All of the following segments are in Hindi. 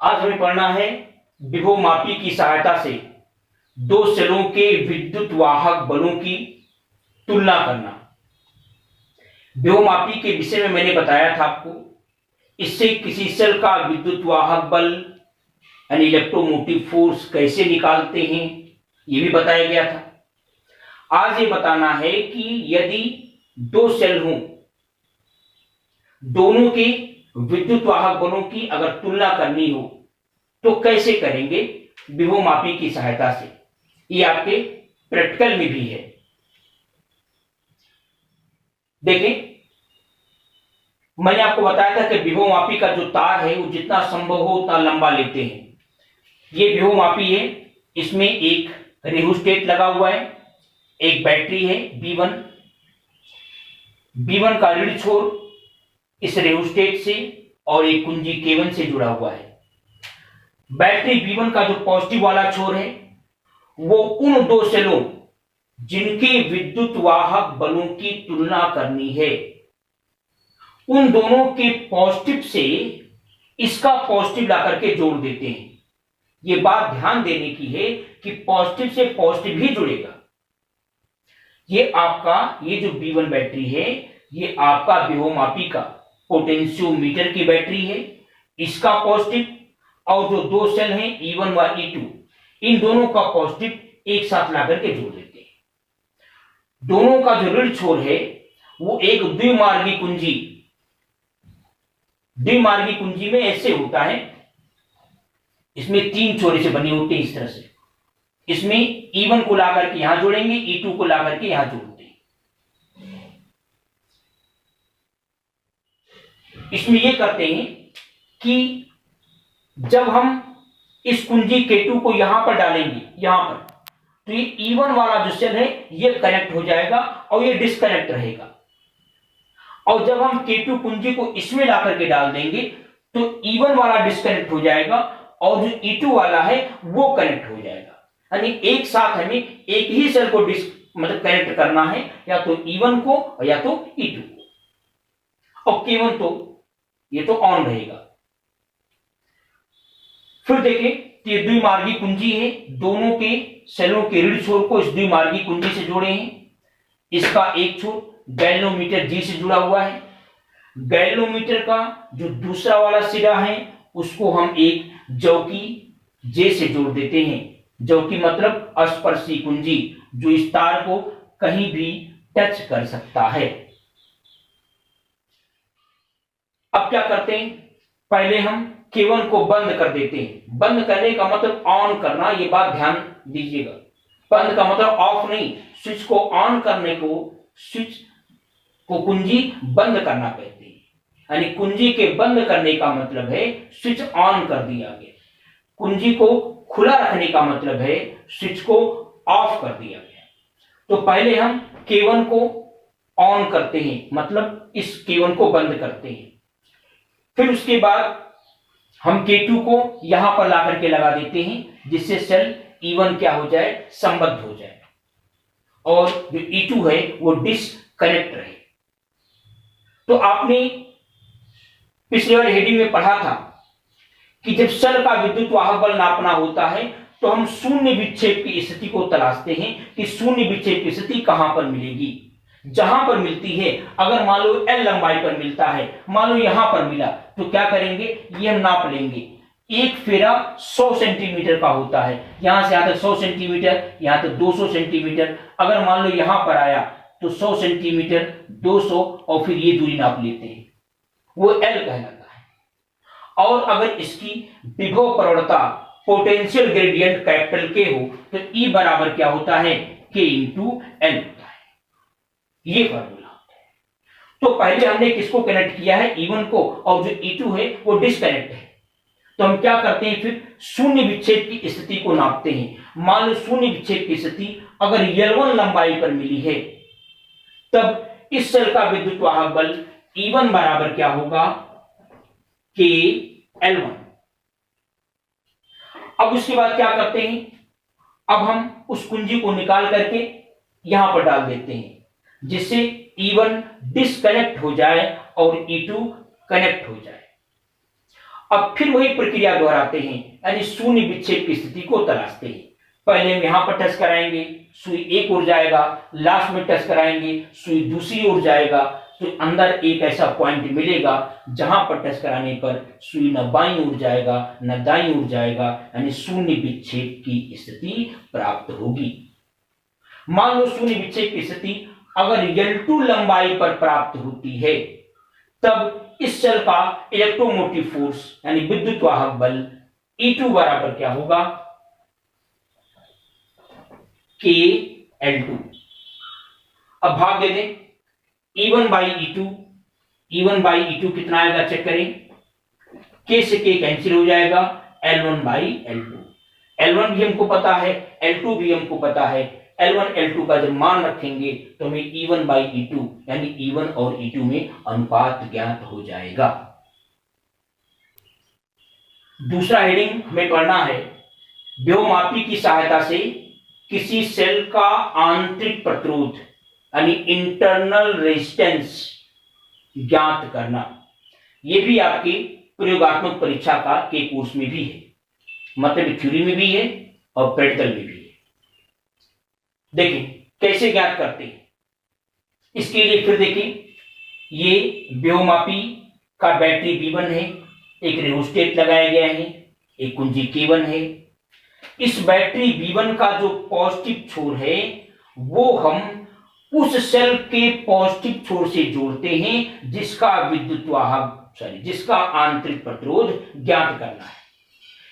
आज हमें पढ़ना है विभवमापी की सहायता से दो सेलों के विद्युत वाहक बलों की तुलना करना। विभवमापी के विषय में मैंने बताया था आपको, इससे किसी सेल का विद्युत वाहक बल यानी इलेक्ट्रोमोटिव फोर्स कैसे निकालते हैं यह भी बताया गया था। आज ये बताना है कि यदि दो सेल हों, दोनों के विद्युत वाहक बलों की अगर तुलना करनी हो तो कैसे करेंगे विभवमापी की सहायता से। ये आपके प्रैक्टिकल में भी है। देखें, मैंने आपको बताया था कि विभवमापी का जो तार है वो जितना संभव हो उतना लंबा लेते हैं। ये विभवमापी है, इसमें एक रेहोस्टेट लगा हुआ है, एक बैटरी है B1। B1 का ऋण छोर इस रेहोस्टेट से और एक कुंजी K1 से जुड़ा हुआ है। बैटरी B1 का जो पॉजिटिव वाला छोर है वो उन दो सेलों जिनके विद्युत वाहक बलों की तुलना करनी है, उन दोनों के पॉजिटिव से इसका पॉजिटिव ला करके जोड़ देते हैं। यह बात ध्यान देने की है कि पॉजिटिव से पॉजिटिव ही जुड़ेगा। ये आपका ये जो B1 बैटरी है ये आपका विभवमापी का पोटेंशियोमीटर की बैटरी है, इसका पॉजिटिव और जो दो सेल हैं E1 व E2 इन दोनों का पॉजिटिव एक साथ ला करके जोड़ देते हैं। दोनों का जो ऋण छोर है वो एक द्विमार्गी कुंजी में ऐसे होता है, इसमें तीन छोरे से बने होते हैं इस तरह से। इसमें E1 को ला करके यहां जोड़ेंगे, E2 को ला करके यहां जोड़ते हैं। इसमें यह करते हैं कि जब हम इस कुंजी K2 को यहां पर डालेंगे, यहां पर, तो ये E1 वाला जो सेल है ये कनेक्ट हो जाएगा और ये डिस्कनेक्ट रहेगा। और जब हम K2 कुंजी को इसमें ला करके डाल देंगे तो E1 वाला डिस्कनेक्ट हो जाएगा और जो E2 वाला है वो कनेक्ट हो जाएगा। यानी एक साथ हमें एक ही सेल को कनेक्ट करना है, या तो E1 को या तो E2 को, और K1 तो ये तो ऑन रहेगा। फिर देखें, ये द्विमार्गी कुंजी है, दोनों के सेलों के ऋण छोर को इस द्विमार्गी कुंजी से जोड़े हैं। इसका एक छोर गैल्वेनोमीटर G से जुड़ा हुआ है। गैल्वेनोमीटर का जो दूसरा वाला सिरा है उसको हम एक जौकी J से जोड़ देते हैं। जौकी मतलब अस्पर्शी कुंजी, जो इस तार को कहीं भी टच कर सकता है। अब क्या करते हैं, पहले हम K1 को बंद कर देते हैं। बंद करने का मतलब ऑन करना, यह बात ध्यान दीजिएगा। बंद का मतलब ऑफ नहीं, स्विच को ऑन करने को स्विच को कुंजी बंद करना कहते हैं। यानी कुंजी के बंद करने का मतलब है स्विच ऑन कर दिया गया। कुंजी को खुला रखने का मतलब है स्विच को ऑफ कर दिया गया। तो पहले हम K1 को ऑन करते हैं, मतलब इस K1 को बंद करते हैं। फिर उसके बाद हम K2 को यहां पर ला करके लगा देते हैं, जिससे सेल E1 क्या हो जाए, संबद्ध हो जाए और जो E2 है वो डिस्कनेक्ट रहे। तो आपने पिछले वाले हेडिंग में पढ़ा था कि जब सेल का विद्युत वाहक बल नापना होता है तो हम शून्य विक्षेप की स्थिति को तलाशते हैं कि शून्य विक्षेप की स्थिति कहां पर मिलेगी। जहां पर मिलती है, अगर मान लो L लंबाई पर मिलता है, मान लो यहां पर मिला, तो क्या करेंगे, ये हम नाप लेंगे। एक फेरा 100 सेंटीमीटर का होता है, यहां से यहां तक 100 सेंटीमीटर, यहां तक 200 सेंटीमीटर। अगर मान लो यहां पर आया तो 100 सेंटीमीटर, 200 और फिर ये दूरी नाप लेते हैं, वो L कहलाता है। और अगर इसकी विभव प्रवणता पोटेंशियल ग्रेडियंट कैपिटल K हो तो E बराबर क्या होता है, K इंटू L होता है। ये फॉर्मूला होता है। तो पहले हमने किसको कनेक्ट किया है, E1 को, और जो E2 है वो डिस्कनेक्ट है। तो हम क्या करते हैं, फिर शून्य विक्षेप की स्थिति को नापते हैं। मान लो शून्य विक्षेप की स्थिति अगर L1 लंबाई पर मिली है, तब इस सेल का विद्युत वाहक बल E1 बराबर क्या होगा, K L1। अब उसके बाद क्या करते हैं, अब हम उस कुंजी को निकाल करके यहां पर डाल देते हैं, जिससे E1 डिस्कनेक्ट हो जाए और E2 कनेक्ट हो जाए। अब फिर वही प्रक्रिया दोहराते हैं, यानी शून्य विक्षेप की स्थिति को तलाशते हैं। पहले हम यहां पर टच कराएंगे, सुई एक ओर जाएगा, लास्ट में टच कराएंगे, सुई दूसरी ओर जाएगा, तो अंदर एक ऐसा पॉइंट मिलेगा जहां पर टच कराने पर सुई न बाईं ओर जाएगा न दाईं ओर जाएगा, यानी शून्य विक्षेप की स्थिति प्राप्त होगी। मान लो शून्य विक्षेप की स्थिति अगर L2 लंबाई पर प्राप्त होती है, तब इस सेल का इलेक्ट्रोमोटिव फोर्स यानी विद्युत वाहक बल E2 बराबर क्या होगा, KL2। अब भाग दे दें, E1 by E2, E1 by E2 कितना आएगा चेक करें, K से K कैंसिल हो जाएगा, L1 बाई L2। L1 भी हमको पता है, L2 भी हमको पता है। L1 L2 का जब मान रखेंगे तो हमें E1 बाई E2 यानी E1 और E2 में अनुपात ज्ञात हो जाएगा। दूसरा हेडिंग हमें पढ़ना है, व्योममापी की सहायता से किसी सेल का आंतरिक प्रतिरोध यानी इंटरनल रेजिस्टेंस ज्ञात करना। यह भी आपके प्रयोगात्मक परीक्षा का के कोर्स में भी है, मतलब थ्योरी में भी है और प्रैक्टिकल में भी है। देखिए कैसे ज्ञात करते हैं, इसके लिए फिर देखिए, ये व्योममापी का बैटरी V1 है, एक रेहोस्टेट लगाया गया है, एक कुंजी K1 है। इस बैटरी V1 का जो पॉजिटिव छोर है वो हम उस सेल के पॉजिटिव छोर से जोड़ते हैं जिसका जिसका आंतरिक प्रतिरोध ज्ञात करना है।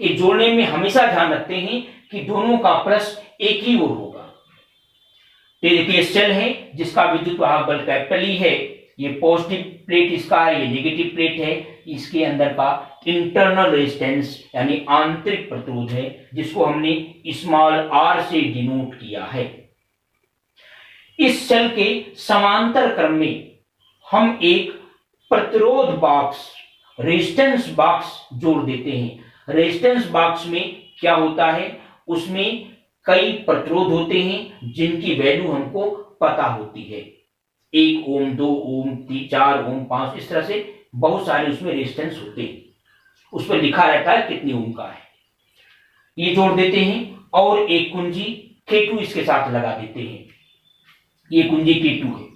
ये जोड़ने में हमेशा ध्यान रखते हैं कि दोनों का प्लस एक ही ओर होगा। देखिए सेल है जिसका विद्युत वाहक बल कैपिटल E है, ये पॉजिटिव प्लेट इसका है, ये नेगेटिव प्लेट है, इसके अंदर का इंटरनल रेजिस्टेंस यानी आंतरिक प्रतिरोध है जिसको हमने स्मॉल r से डिनोट किया है। इस सेल के समांतर क्रम में हम एक प्रतिरोध बॉक्स रेजिस्टेंस बॉक्स जोड़ देते हैं। रेजिस्टेंस बॉक्स में क्या होता है, उसमें कई प्रतिरोध होते हैं जिनकी वैल्यू हमको पता होती है, 1 ओम, 2 ओम, 4 ओम, 5, इस तरह से बहुत सारे उसमें रेजिस्टेंस होते हैं, उस पर लिखा रहता है कितने ओम का है। ये जोड़ देते हैं और एक कुंजी K2 इसके साथ लगा देते हैं, ये कुंजी K2 है।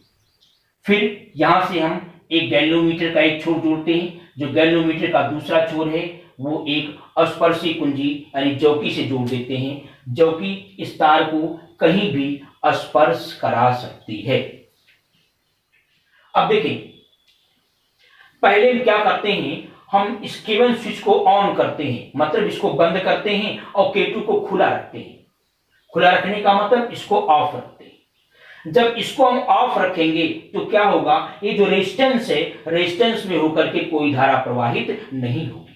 फिर यहां से हम एक गैल्वेनोमीटर का एक छोर जोड़ते हैं, जो गैल्वेनोमीटर का दूसरा छोर है वो एक अस्पर्शी कुंजी यानी जौकी से जोड़ देते हैं, जौकी इस तार को कहीं भी स्पर्श करा सकती है। अब देखें, पहले क्या करते हैं, हम इस K1 स्विच को ऑन करते हैं, मतलब इसको बंद करते हैं, और K2 को खुला रखते हैं। खुला रखने का मतलब इसको ऑफ रखते हैं। जब इसको हम ऑफ रखेंगे तो क्या होगा, ये जो रेजिस्टेंस है, रेजिस्टेंस में होकर के कोई धारा प्रवाहित नहीं होगी।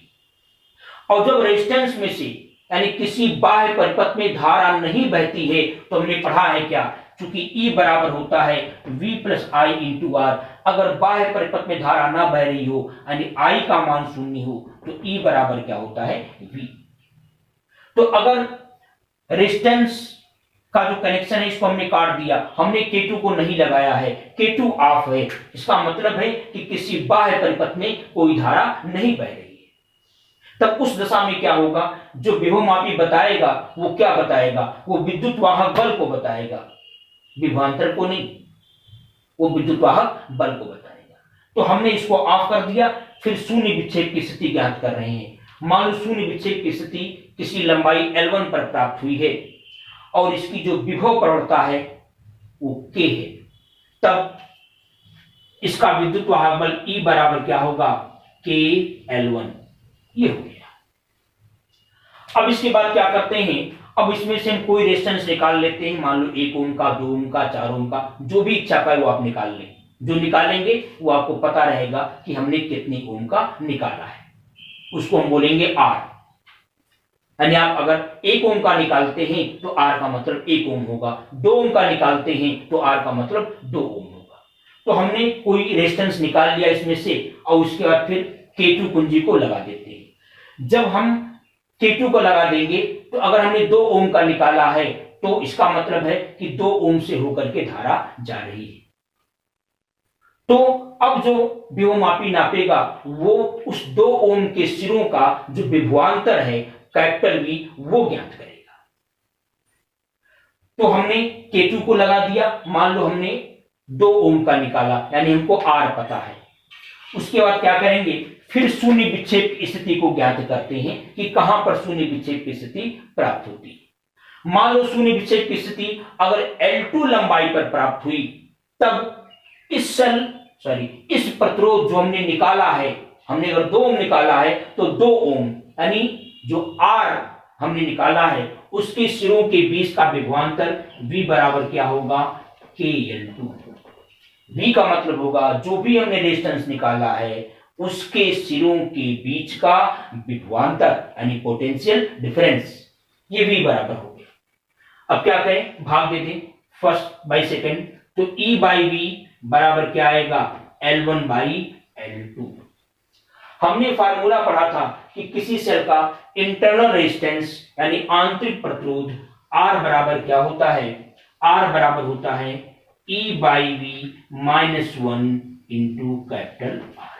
और जब रेजिस्टेंस में से यानी किसी बाह्य परिपथ में धारा नहीं बहती है, तो हमने पढ़ा है क्या, चूंकि E बराबर होता है V plus I into R। अगर बाह्य परिपथ में धारा ना बह रही हो यानी I का मान शून्य हो तो E बराबर क्या होता है, V। तो अगर रेजिस्टेंस का जो कनेक्शन है इसको हमने काट दिया, हमने K2 को नहीं लगाया है, K2 ऑफ है, इसका मतलब है कि किसी बाह्य परिपथ में कोई धारा नहीं बह रही है। तब उस दशा में क्या होगा, जो विभवमापी बताएगा वो क्या बताएगा, वो विद्युत वाहक बल को बताएगा, विभवांतर को नहीं, वो विद्युत वाहक बल को बताएगा। तो हमने इसको ऑफ कर दिया। फिर शून्य विक्षेप की स्थिति ज्ञात कर रहे हैं। मान लो शून्य विक्षेप की स्थिति किसी लंबाई L1 पर प्राप्त हुई है और इसकी जो विभव प्रवणता है वो K है, तब इसका विद्युत वाहक बल E बराबर क्या होगा, KL1। ये हो गया। अब इसके बाद क्या करते हैं, अब इसमें से हम कोई रेजिस्टेंस निकाल लेते हैं, मान लो 1 ओम का, 2 ओम का, 4 ओम का, जो भी इच्छा का वो आप निकाल लें। जो निकालेंगे वो आपको पता रहेगा कि हमने कितनी ओम का निकाला है, उसको हम बोलेंगे R। यानी आप अगर 1 ओम का निकालते हैं तो R का मतलब 1 ओम होगा, 2 ओम का निकालते हैं तो R का मतलब 2 ओम होगा। तो हमने कोई रेजिस्टेंस निकाल लिया इसमें से, और उसके बाद फिर K2 कुंजी को लगा देते हैं। जब हम K2 को लगा देंगे तो अगर हमने 2 ओम का निकाला है तो इसका मतलब है कि 2 ओम से होकर के धारा जा रही है। तो अब जो विभवमापी नापेगा वो उस 2 ओम के सिरों का जो विभवांतर है कैपिटल V वो ज्ञात करेगा। तो हमने K2 को लगा दिया, मान लो हमने 2 ओम का निकाला, यानी हमको R पता है। उसके बाद क्या करेंगे, फिर शून्य विक्षेप की स्थिति को ज्ञात करते हैं कि कहां पर शून्य विक्षेप की स्थिति प्राप्त होती है। मान लो शून्य विक्षेप की स्थिति अगर L2 लंबाई पर प्राप्त हुई, तब इस प्रतिरोध जो हमने निकाला है, हमने अगर 2 ओम निकाला है तो 2 ओम यानी जो R हमने निकाला है उसके सिरों के बीच का विभवांतर V बराबर क्या होगा, KL2। V का मतलब होगा जो भी हमने रेजिस्टेंस निकाला है उसके सिरों के बीच का विभवांतर यानी पोटेंशियल डिफरेंस, ये V बराबर हो गया। अब क्या करें, भाग दे दें फर्स्ट बाई सेकेंड, तो E बाई V बराबर क्या आएगा, L1 बाई L2। हमने फार्मूला पढ़ा था कि किसी सेल का इंटरनल रेजिस्टेंस यानी आंतरिक प्रतिरोध R बराबर क्या होता है, R बराबर होता है E by V minus 1 into capital R।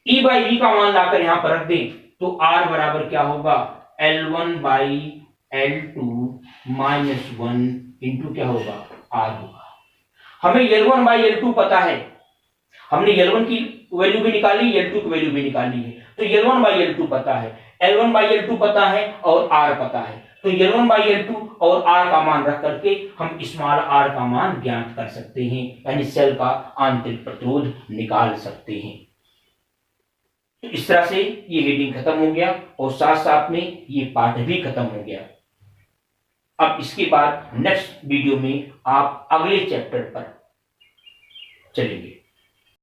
E by V का मान लाकर यहां पर रख दें तो R बराबर क्या होगा, L1 by L2 minus 1 into क्या होगा, R होगा। हमें L1 बाई L2 पता है, हमने L1 की वैल्यू भी निकाली, L2 की वैल्यू भी निकाली है, तो L1 बाई L2 पता है, L1 बाई L2 पता है और R पता है, तो L1 बाई L2 और R का मान रख करके हम स्मॉल r का मान ज्ञात कर सकते हैं, यानी सेल का आंतरिक प्रतिरोध निकाल सकते हैं। तो इस तरह से ये हेडिंग खत्म हो गया और साथ साथ में ये पाठ भी खत्म हो गया। अब इसके बाद नेक्स्ट वीडियो में आप अगले चैप्टर पर चलेंगे।